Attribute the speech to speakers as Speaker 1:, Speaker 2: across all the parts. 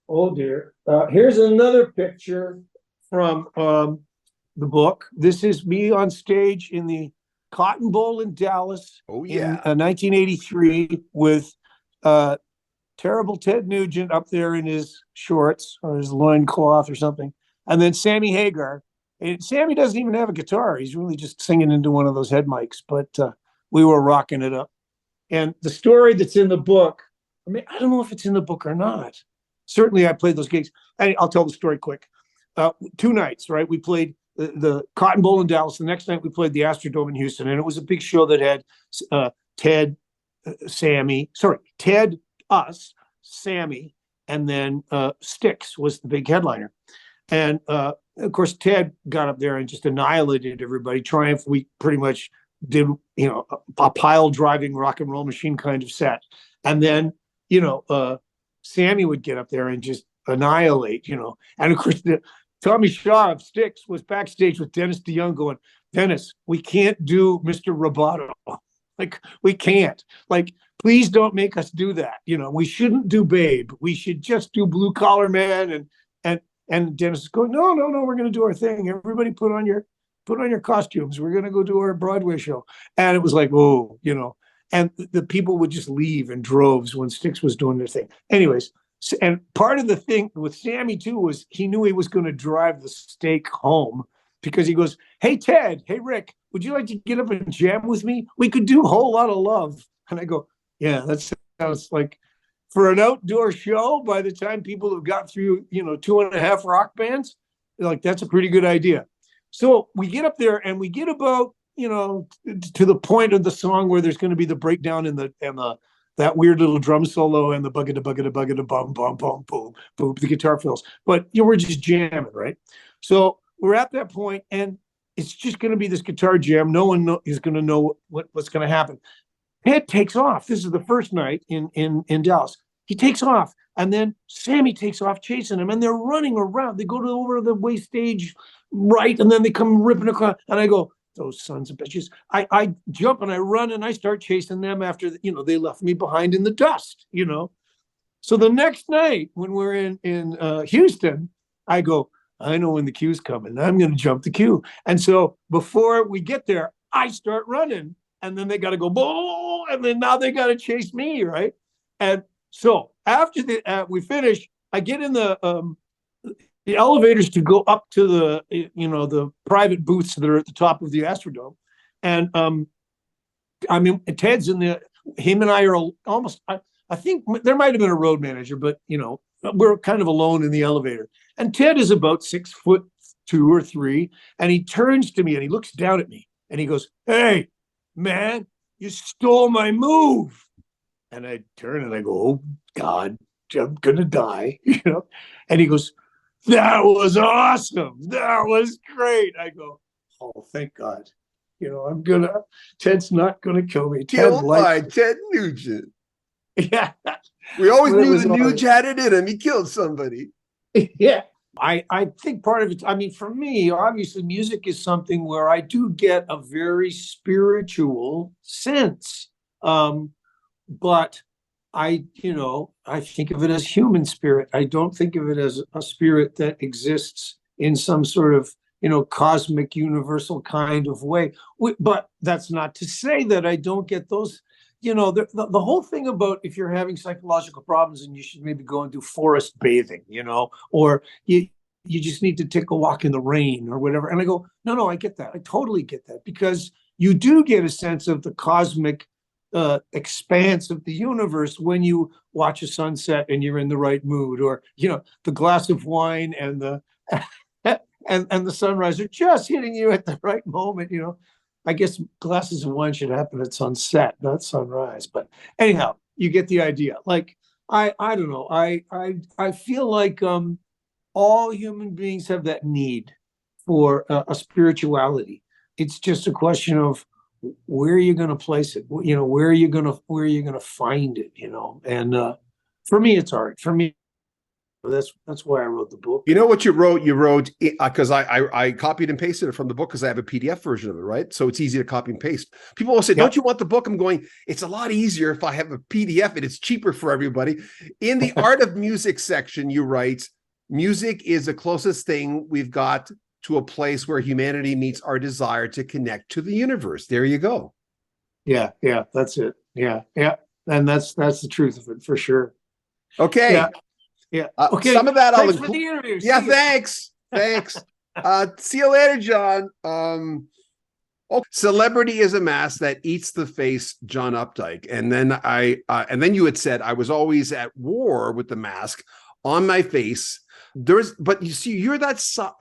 Speaker 1: Oh dear. Here's another picture from the book. This is me on stage in the Cotton Bowl in Dallas
Speaker 2: Oh
Speaker 1: in
Speaker 2: yeah.
Speaker 1: 1983 with uh, terrible Ted Nugent up there in his shorts or his loincloth or something. And then Sammy Hagar. And Sammy doesn't even have a guitar. He's really just singing into one of those head mics, but we were rocking it up. And the story that's in the book, I mean, I don't know if it's in the book or not. Certainly, I played those gigs. I'll tell the story quick. 2 nights, right? We played the Cotton Bowl in Dallas. The next night, we played the Astrodome in Houston, and it was a big show that had Ted, Ted, us, Sammy, and then Styx was the big headliner. And of course, Ted got up there and just annihilated everybody. Triumph, we pretty much did, a pile driving rock and roll machine kind of set. And then, Sammy would get up there and just annihilate, And of course, Tommy Shaw of Styx was backstage with Dennis DeYoung going, Dennis, we can't do Mr. Roboto. Like, we can't. Like, please don't make us do that. We shouldn't do Babe. We should just do Blue Collar Man. And Dennis is going, no, no, no, we're going to do our thing. Everybody put on your costumes. We're going to go do our Broadway show. And it was like, oh, and the people would just leave in droves when Styx was doing their thing. Anyways, and part of the thing with Sammy too was he knew he was going to drive the steak home because he goes, hey, Ted, hey, Rick, would you like to get up and jam with me? We could do a whole lot of love. And I go, yeah, that sounds like for an outdoor show, by the time people have got through, 2.5 rock bands, like that's a pretty good idea. So we get up there and we get about, to the point of the song where there's going to be the breakdown and the that weird little drum solo and the bugga bum bum bum boom boom the guitar fills. But we're just jamming, right? So we're at that point and it's just going to be this guitar jam. No one is going to know what's going to happen. Ted takes off. This is the first night in Dallas. He takes off, and then Sammy takes off chasing him, and they're running around. They go to over the way stage right, and then they come ripping across. And I go, those sons of bitches. I jump and I run and I start chasing them after they left me behind in the dust. So the next night when we're in Houston, I go, I know when the queue's coming. I'm going to jump the queue. And so before we get there, I start running. And then they got to go, boom, and then now they got to chase me, right? And so after we finish, I get in the elevators to go up to the private booths that are at the top of the Astrodome, and I mean Ted's in the. Him and I are almost. I think there might have been a road manager, but we're kind of alone in the elevator. And Ted is about 6'2" or 3, and he turns to me and he looks down at me and he goes, "Hey, man, you stole my move." And I turn and I go, oh God, I'm gonna die, And he goes, that was awesome. That was great. I go, oh, thank God. Ted's not gonna kill me. Ted
Speaker 2: Killed by
Speaker 1: likes
Speaker 2: Ted Nugent.
Speaker 1: Yeah.
Speaker 2: We always
Speaker 1: Well, it
Speaker 2: knew
Speaker 1: was
Speaker 2: the Nuge had it in him. He killed somebody.
Speaker 1: yeah. I think part of it, I mean, for me, obviously, music is something where I do get a very spiritual sense. But I think of it as human spirit. I don't think of it as a spirit that exists in some sort of, cosmic, universal kind of way. But that's not to say that I don't get those, the whole thing about if you're having psychological problems and you should maybe go and do forest bathing, or you just need to take a walk in the rain or whatever. And I go, no, I get that. I totally get that because you do get a sense of the cosmic expanse of the universe when you watch a sunset and you're in the right mood, or the glass of wine and the and the sunrise are just hitting you at the right moment. I guess glasses of wine should happen at sunset, not sunrise. But anyhow, you get the idea. Like I don't know. I feel like all human beings have that need for a spirituality. It's just a question of where are you going to place it? Where are you going to find it? And for me, it's art. For me, That's why I wrote the book.
Speaker 2: You know what you wrote? You wrote because I copied and pasted it from the book because I have a PDF version of it, right? So it's easy to copy and paste. People will say,
Speaker 1: Yep.
Speaker 2: "Don't you want the book?" I'm going, it's a lot easier if I have a PDF and it's cheaper for everybody. In the art of music section, you write, "Music is the closest thing we've got to a place where humanity meets our desire to connect to the universe." There you go.
Speaker 1: Yeah, that's it. Yeah, and that's the truth of it for sure.
Speaker 2: Okay.
Speaker 1: Yeah. Okay.
Speaker 2: Some of that I'll
Speaker 1: Thanks for
Speaker 2: include.
Speaker 1: the interview.
Speaker 2: Yeah,
Speaker 1: See you.
Speaker 2: thanks. Thanks. See you later, John. Oh, celebrity is a mask that eats the face, John Updike. And then you had said I was always at war with the mask on my face. But you see, you're that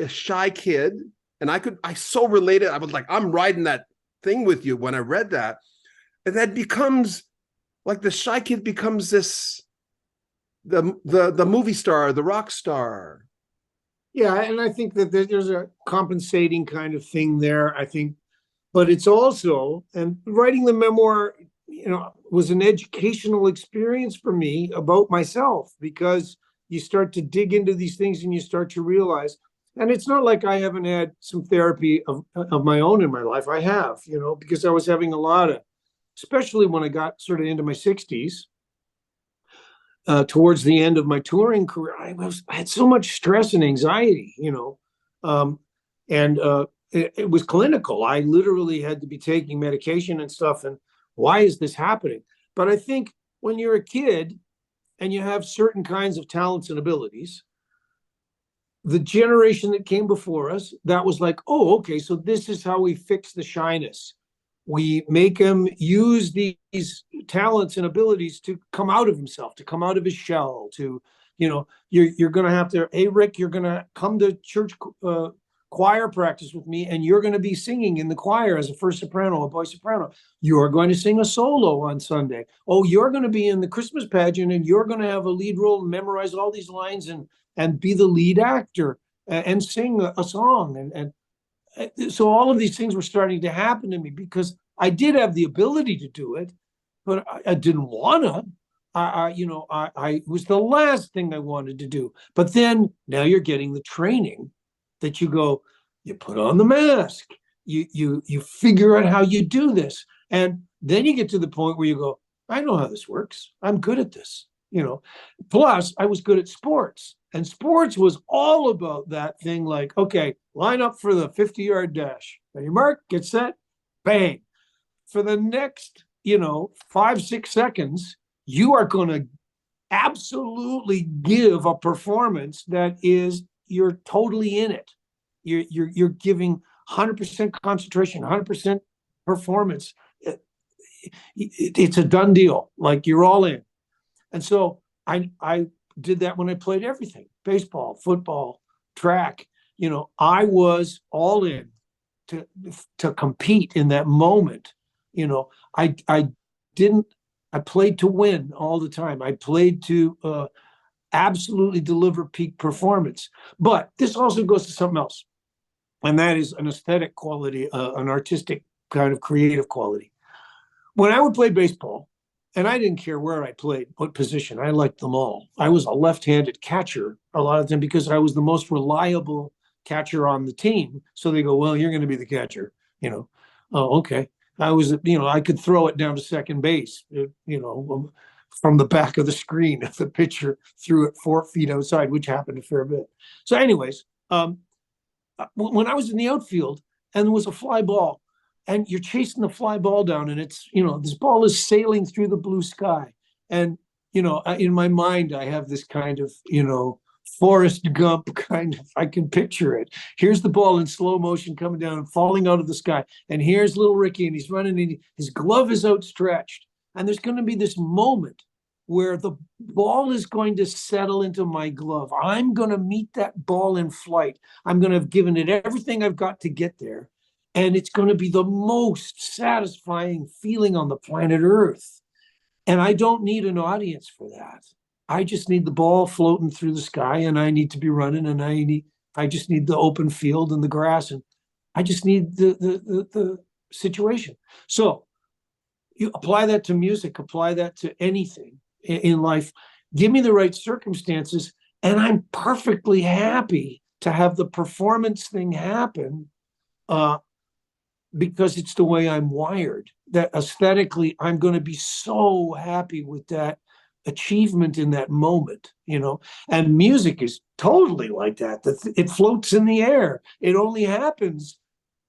Speaker 2: shy kid, and I so related. I was like, I'm riding that thing with you when I read that, and that becomes like the shy kid becomes this the movie star, the rock star.
Speaker 1: Yeah, and I think that there's a compensating kind of thing there. I think, but it's also, and writing the memoir, was an educational experience for me about myself, because you start to dig into these things and you start to realize, and it's not like I haven't had some therapy of my own in my life. I have, because I was having a lot of, especially when I got sort of into my 60s, towards the end of my touring career, I had so much stress and anxiety, and it was clinical. I literally had to be taking medication and stuff. And why is this happening? But I think when you're a kid and you have certain kinds of talents and abilities, the generation that came before us, that was like, oh, okay, so this is how we fix the shyness. We make him use these talents and abilities to come out of himself, to come out of his shell, to, you're going to have to, hey, Rik, you're going to come to church choir practice with me, and you're going to be singing in the choir as a first soprano, a boy soprano. You're going to sing a solo on Sunday. Oh, you're going to be in the Christmas pageant, and you're going to have a lead role and memorize all these lines and be the lead actor and sing a song. And so all of these things were starting to happen to me because I did have the ability to do it, but I didn't want to. I was the last thing I wanted to do. But then now you're getting the training that you put on the mask, you figure out how you do this, and then you get to the point where you go, I know how this works. I'm good at this. Plus I was good at sports, and sports was all about that thing. Like, okay, line up for the 50-yard dash. Now you mark, get set, bang. For the next, 5-6 seconds, you are going to absolutely give a performance that is, you're totally in it. You're giving 100% concentration, 100% performance. It's a done deal. Like, you're all in. And so I did that when I played everything: baseball, football, track. I was all in to compete in that moment. I didn't. I played to win all the time. I played to absolutely deliver peak performance. But this also goes to something else, and that is an aesthetic quality, an artistic kind of creative quality. When I would play baseball, and I didn't care where I played, what position, I liked them all. I was a left-handed catcher a lot of them because I was the most reliable catcher on the team. So they go, well, you're going to be the catcher, Oh, okay. I was, I could throw it down to second base, from the back of the screen if the pitcher threw it 4 feet outside, which happened a fair bit. So anyways, when I was in the outfield and there was a fly ball, and you're chasing the fly ball down, and it's, this ball is sailing through the blue sky. And, in my mind, I have this kind of, Forrest Gump kind of, I can picture it. Here's the ball in slow motion coming down and falling out of the sky. And here's little Ricky, and he's running, and his glove is outstretched. And there's going to be this moment where the ball is going to settle into my glove. I'm going to meet that ball in flight. I'm going to have given it everything I've got to get there. And it's going to be the most satisfying feeling on the planet Earth. And I don't need an audience for that. I just need the ball floating through the sky, and I need to be running, and I just need the open field and the grass, and I just need the situation. So you apply that to music, apply that to anything in life. Give me the right circumstances, And I'm perfectly happy to have the performance thing happen, because it's the way I'm wired. That aesthetically, I'm going to be so happy with that achievement in that moment, And music is totally like that. It floats in the air. It only happens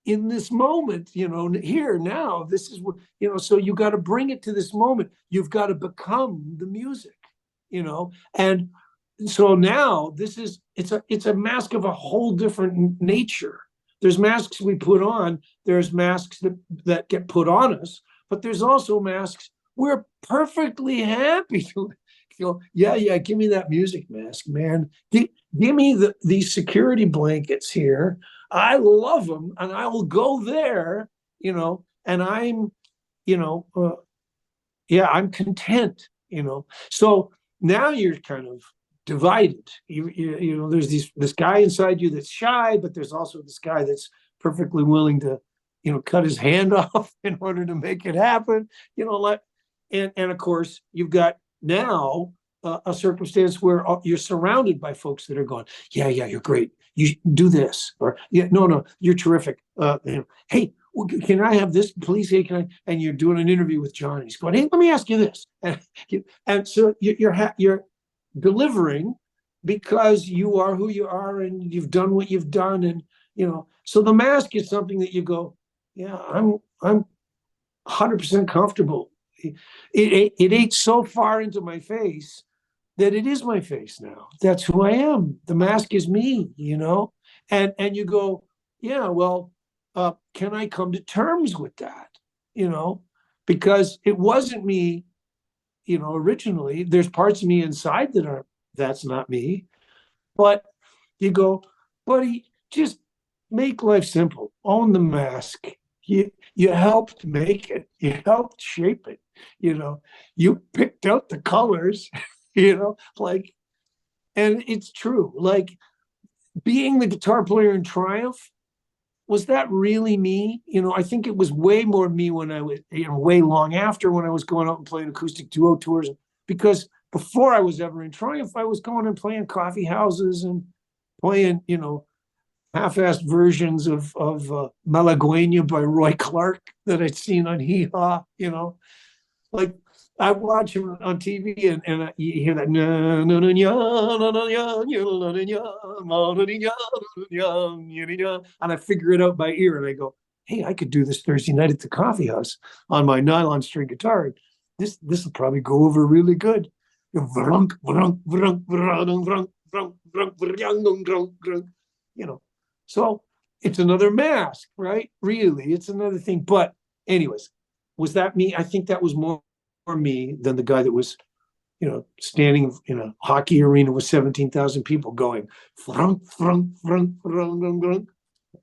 Speaker 1: in this moment, here, now. This is what, so you got to bring it to this moment. You've got to become the music, And so now it's a mask of a whole different nature. There's masks we put on, there's masks that get put on us, but there's also masks we're perfectly happy to yeah, give me that music mask, man. Give me these security blankets here. I love them, and I will go there, and I'm, I'm content, So now you're kind of divided. There's this guy inside you that's shy, but there's also this guy that's perfectly willing to, cut his hand off in order to make it happen. And of course you've got now a circumstance where you're surrounded by folks that are going, yeah, you're great. You do this, or yeah, no, you're terrific. Hey, can I have this, please? Hey, can I? And you're doing an interview with John. And he's going, hey, let me ask you this. And so you're delivering because you are who you are, and you've done what you've done, and So the mask is something that you go, yeah, I'm 100% comfortable. It ate so far into my face that it is my face now. That's who I am. The mask is me, and you go, yeah, well, can I come to terms with that? Because it wasn't me, originally. There's parts of me inside that's not me. But you go, buddy, just make life simple. Own the mask. You helped make it. You helped shape it. You picked out the colors, and it's true. Like, being the guitar player in Triumph, was that really me? I think it was way more me when I was, way long after, when I was going out and playing acoustic duo tours, because before I was ever in Triumph, I was going and playing coffee houses and playing, half-assed versions of Malagueña by Roy Clark that I'd seen on Hee Haw, Like, I watch him on TV and you hear that, and I figure it out by ear, and I go, hey, I could do this Thursday night at the coffee house on my nylon string guitar. This will probably go over really good. So it's another mask, right? Really, it's another thing. But anyways, was that me? I think that was more me than the guy that was, standing in a hockey arena with 17,000 people going, frunk, frunk, frunk, frunk, frunk, frunk.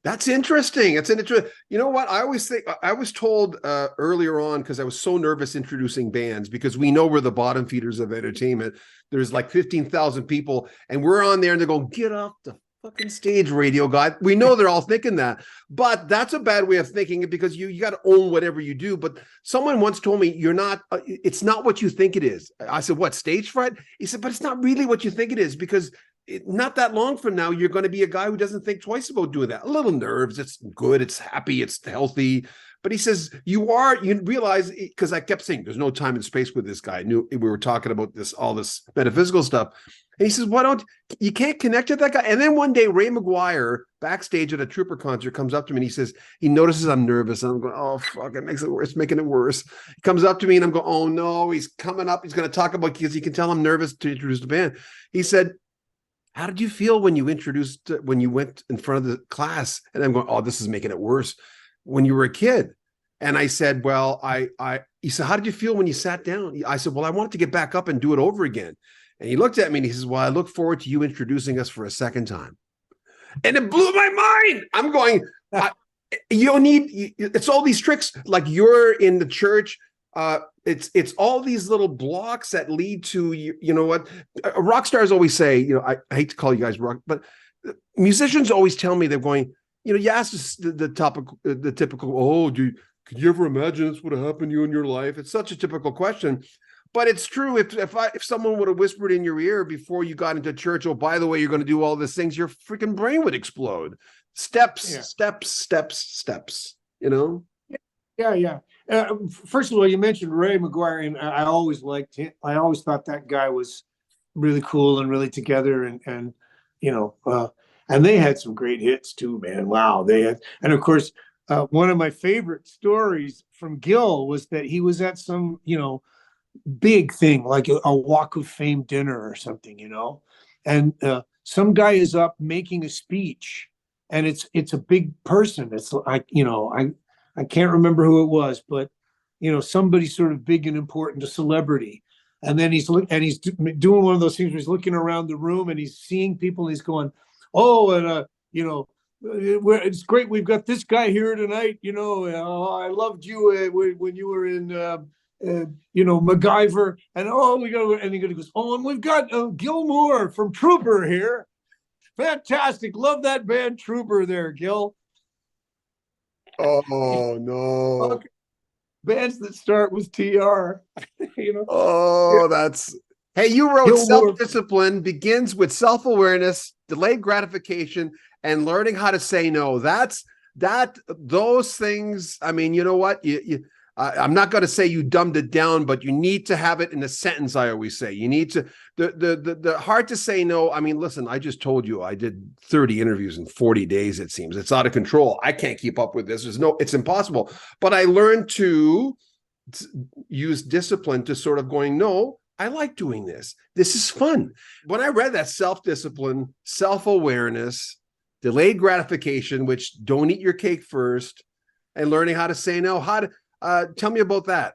Speaker 2: That's interesting. It's an interesting. You know what? I always think, I was told earlier on, because I was so nervous introducing bands, because we know we're the bottom feeders of entertainment. There's like 15,000 people, and we're on there, and they're going, get off the fucking stage, radio guy. We know they're all thinking that, but that's a bad way of thinking it, because you got to own whatever you do. But someone once told me, you're not, it's not what you think it is. I said, what, stage fright? He said, but it's not really what you think it is, because not that long from now, you're going to be a guy who doesn't think twice about doing that. A little nerves. It's good. It's happy. It's healthy. But he says, you realize, because I kept saying there's no time and space with this guy. I knew we were talking about all this metaphysical stuff. And he says, you can't connect with that guy? And then one day, Ray McGuire, backstage at a Trooper concert, comes up to me and he says, he notices I'm nervous. And I'm going, oh, fuck, it makes it worse, making it worse. He comes up to me and I'm going, oh no, he's coming up. He's going to talk about, because he can tell I'm nervous to introduce the band. He said, how did you feel when you went in front of the class? And I'm going, oh, this is making it worse. When you were a kid. And I said, well, he said, how did you feel when you sat down? I said, well, I wanted to get back up and do it over again. And he looked at me and he says, well, I look forward to you introducing us for a second time. And it blew my mind. I'm going, it's all these tricks. Like, you're in the church. It's all these little blocks that lead to, you know what, rock stars always say, I hate to call you guys rock, but musicians always tell me, they're going, you ask the typical, could you ever imagine this would have happened to you in your life? It's such a typical question. But it's true. If someone would have whispered in your ear before you got into church, oh, by the way, you're going to do all these things, your freaking brain would explode. Steps,
Speaker 1: Yeah.
Speaker 2: steps, steps, steps. You know.
Speaker 1: Yeah, yeah. First of all, you mentioned Ray McGuire, and I always liked him. I always thought that guy was really cool and really together, and you know, and they had some great hits too, man. Wow, they had, and of course, one of my favorite stories from Gil was that he was at some, big thing like a Walk of Fame dinner or something, and some guy is up making a speech, and it's a big person. It's like, I can't remember who it was, but somebody sort of big and important, a celebrity. And then he's doing one of those things where he's looking around the room and he's seeing people and he's going, oh, and it's great. We've got this guy here tonight. I loved you when you were in, MacGyver. And we got, and he goes, oh, and we've got Gil Moore from Trooper here. Fantastic. Love that band Trooper there, Gil.
Speaker 2: Oh no.
Speaker 1: Bands that start with TR.
Speaker 2: Oh, that's, hey, you wrote
Speaker 1: Gil Moore.
Speaker 2: Self-discipline begins with self-awareness, delayed gratification, and learning how to say no. Those things. I mean, you know what? I'm not going to say you dumbed it down, but you need to have it in a sentence. I always say you need to, the hard to say no. I mean, listen, I just told you I did 30 interviews in 40 days. It seems it's out of control. I can't keep up with this. It's impossible. But I learned to use discipline to sort of going, no, I like doing this. This is fun. When I read that self-discipline, self-awareness, delayed gratification, which don't eat your cake first, and learning how to say no, tell me about that.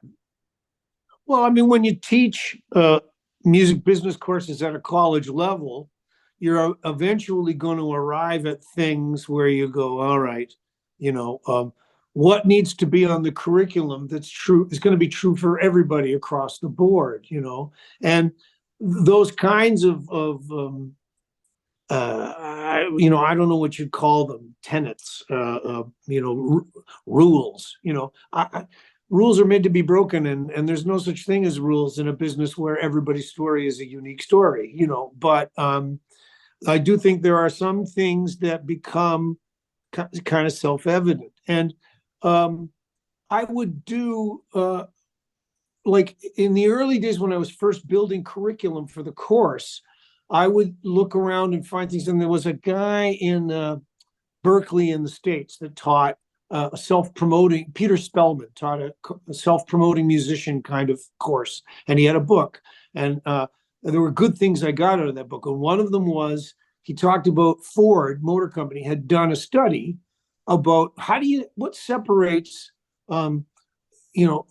Speaker 1: Well, I mean, when you teach music business courses at a college level, you're eventually going to arrive at things where you go, all right, what needs to be on the curriculum that's true is going to be true for everybody across the board, and those kinds of I don't know what you'd call them, tenets, rules. Rules are meant to be broken, and there's no such thing as rules in a business where everybody's story is a unique story. But I do think there are some things that become kind of self-evident, and I would do like in the early days when I was first building curriculum for the course, I would look around and find things. And there was a guy in Berkeley in the States that taught a self-promoting, Peter Spellman taught a self-promoting musician kind of course. And he had a book. And there were good things I got out of that book. And one of them was he talked about Ford Motor Company had done a study about what separates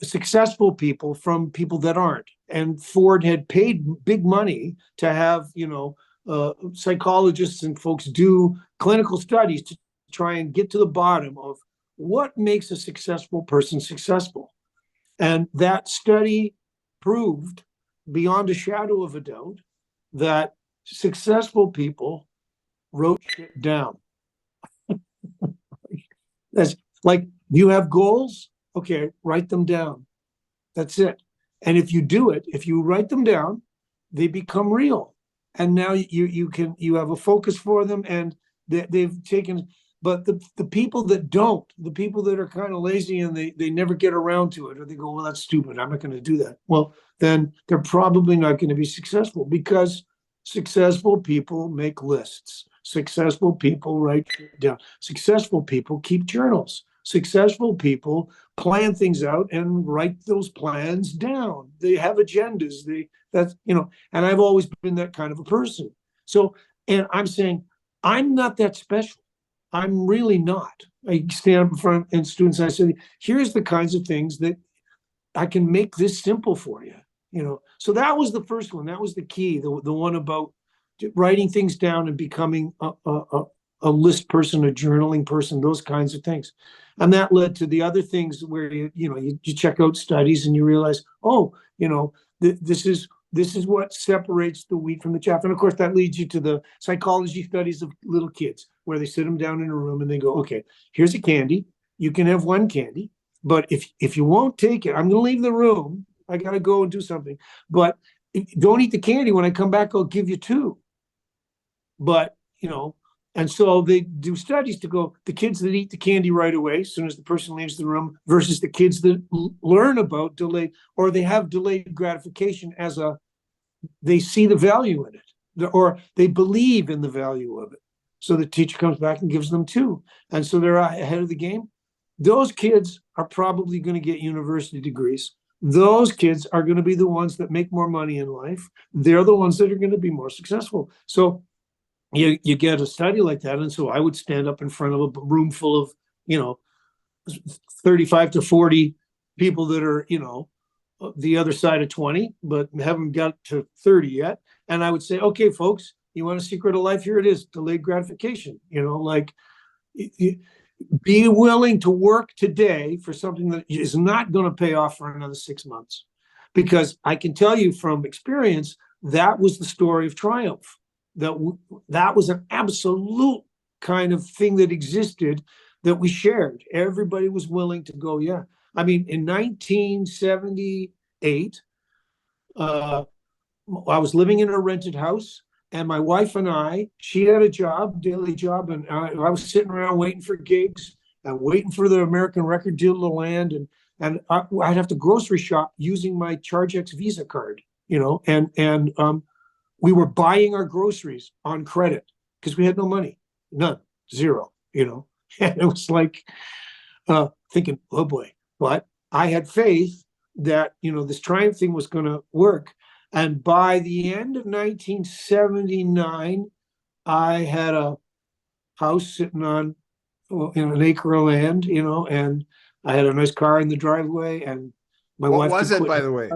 Speaker 1: successful people from people that aren't. And Ford had paid big money to have, psychologists and folks do clinical studies to try and get to the bottom of what makes a successful person successful. And that study proved beyond a shadow of a doubt that successful people wrote shit down. That's like, you have goals? Okay, write them down. That's it. And if you do it, if you write them down, they become real. And now you have a focus for them, and they've taken. But the people that don't, the people that are kind of lazy and they never get around to it, or they go, well, that's stupid, I'm not going to do that. Well, then they're probably not going to be successful, because successful people make lists. Successful people write down. Successful people keep journals. Successful people plan things out and write those plans down. They have agendas. And I've always been that kind of a person. So, and I'm saying, I'm not that special. I'm really not. I stand up in front of students and I say, here's the kinds of things that I can make this simple for you. So that was the first one. That was the key. The one about writing things down and becoming a list person, a journaling person, those kinds of things. And that led to the other things where you check out studies and you realize, this is what separates the wheat from the chaff. And of course, that leads you to the psychology studies of little kids, where they sit them down in a room and they go, okay, here's a candy. You can have one candy, but if you won't take it, I'm going to leave the room. I got to go and do something. But don't eat the candy. When I come back, I'll give you two. But, and so they do studies to go, the kids that eat the candy right away, as soon as the person leaves the room, versus the kids that learn about delayed, or they have delayed gratification they see the value in it, or they believe in the value of it. So the teacher comes back and gives them two. And so they're ahead of the game. Those kids are probably going to get university degrees. Those kids are going to be the ones that make more money in life. They're the ones that are going to be more successful. So you get a study like that. And so I would stand up in front of a room full of, 35 to 40 people that are, the other side of 20, but haven't got to 30 yet. And I would say, okay, folks, you want a secret of life? Here it is, delayed gratification. Be willing to work today for something that is not going to pay off for another 6 months. Because I can tell you from experience, that was the story of triumph. That was an absolute kind of thing that existed that we shared. Everybody was willing to go, yeah. I mean, in 1978, I was living in a rented house, and my wife and she had a daily job, and I was sitting around waiting for gigs and waiting for the American record deal to land, and I'd have to grocery shop using my ChargeX Visa card, and we were buying our groceries on credit because we had no money, none, zero, and it was like thinking, oh boy. But I had faith that, this Triumph thing was going to work. And by the end of 1979, I had a house sitting on an acre of land, and I had a nice car in the driveway. And my wife.
Speaker 2: What was it, by the way?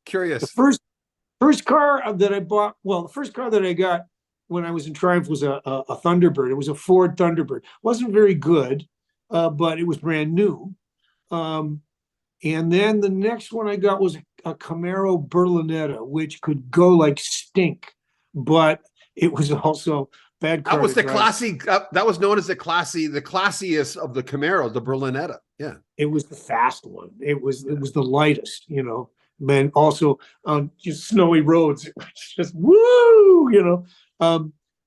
Speaker 2: Curious.
Speaker 1: The first car that I bought, the first car that I got when I was in Triumph was a Thunderbird. It was a Ford Thunderbird. It wasn't very good, but it was brand new. And then the next one I got was a Camaro Berlinetta, which could go like stink, but it was also bad car.
Speaker 2: That was the classy. That was known as the classiest of the Camaro, the Berlinetta. Yeah, it
Speaker 1: was the fast one. It was the lightest, and also on just snowy roads, it was just woo,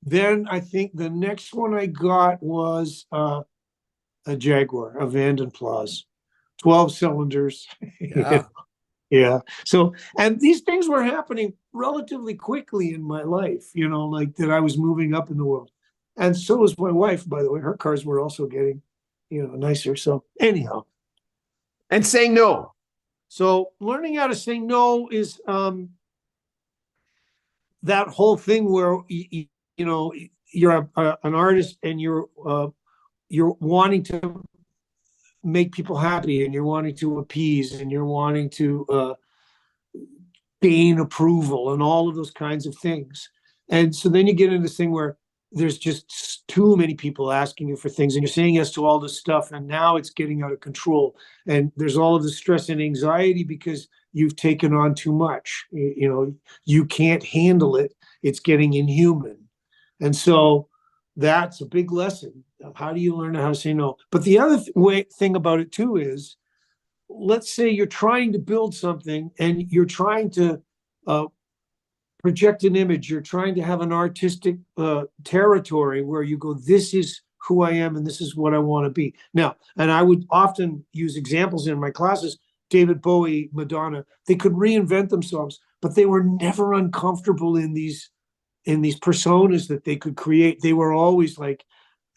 Speaker 1: Then I think the next one I got was a Jaguar, a Vanden Plas. 12 cylinders.
Speaker 2: Yeah.
Speaker 1: Yeah. So, and these things were happening relatively quickly in my life, like that I was moving up in the world. And so was my wife, by the way. Her cars were also getting, nicer. So anyhow.
Speaker 2: And saying no.
Speaker 1: So learning how to say no is that whole thing where, you're an artist and you're wanting to make people happy, and you're wanting to appease, and you're wanting to gain approval, and all of those kinds of things. And so then you get into this thing where there's just too many people asking you for things, and you're saying yes to all this stuff, and now it's getting out of control. And there's all of the stress and anxiety because you've taken on too much. You can't handle it. It's getting inhuman. And so that's a big lesson. How do you learn how to say no? But the other thing about it too is, let's say you're trying to build something and you're trying to project an image. You're trying to have an artistic territory where you go, this is who I am and this is what I want to be. Now, and I would often use examples in my classes, David Bowie, Madonna, they could reinvent themselves, but they were never uncomfortable in these personas that they could create. They were always like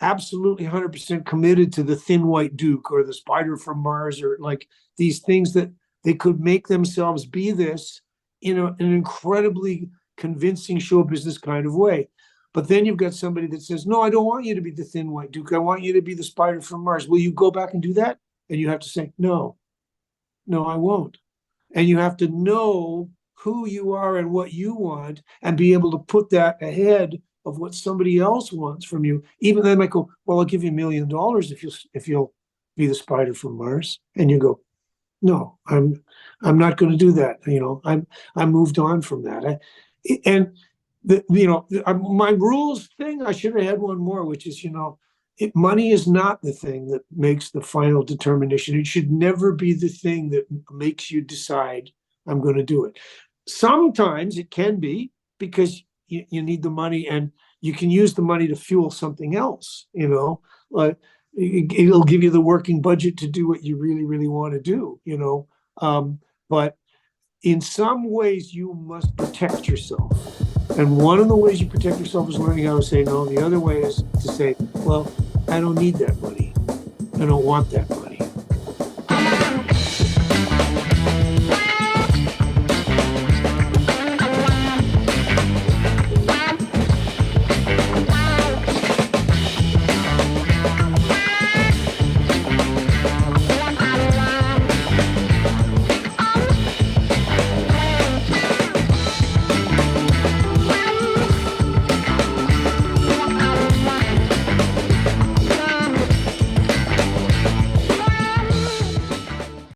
Speaker 1: absolutely 100% committed to the Thin White Duke or the Spider from Mars, or like these things that they could make themselves be this in an incredibly convincing show business kind of way. But then you've got somebody that says, no, I don't want you to be the Thin White Duke. I want you to be the Spider from Mars. Will you go back and do that? And you have to say, no, I won't. And you have to know who you are and what you want and be able to put that ahead of what somebody else wants from you. Even they might go, well, I'll give you $1 million if you'll be the Spider from Mars. And you go, no, I'm not going to do that. I moved on from that. My rules thing, I should have had one more, which is, money is not the thing that makes the final determination. It should never be the thing that makes you decide I'm going to do it. Sometimes it can be because you need the money and you can use the money to fuel something else, like it'll give you the working budget to do what you really, really want to do, but in some ways you must protect yourself. And one of the ways you protect yourself is learning how to say no. The other way is to say, well, I don't need that money. I don't want that money.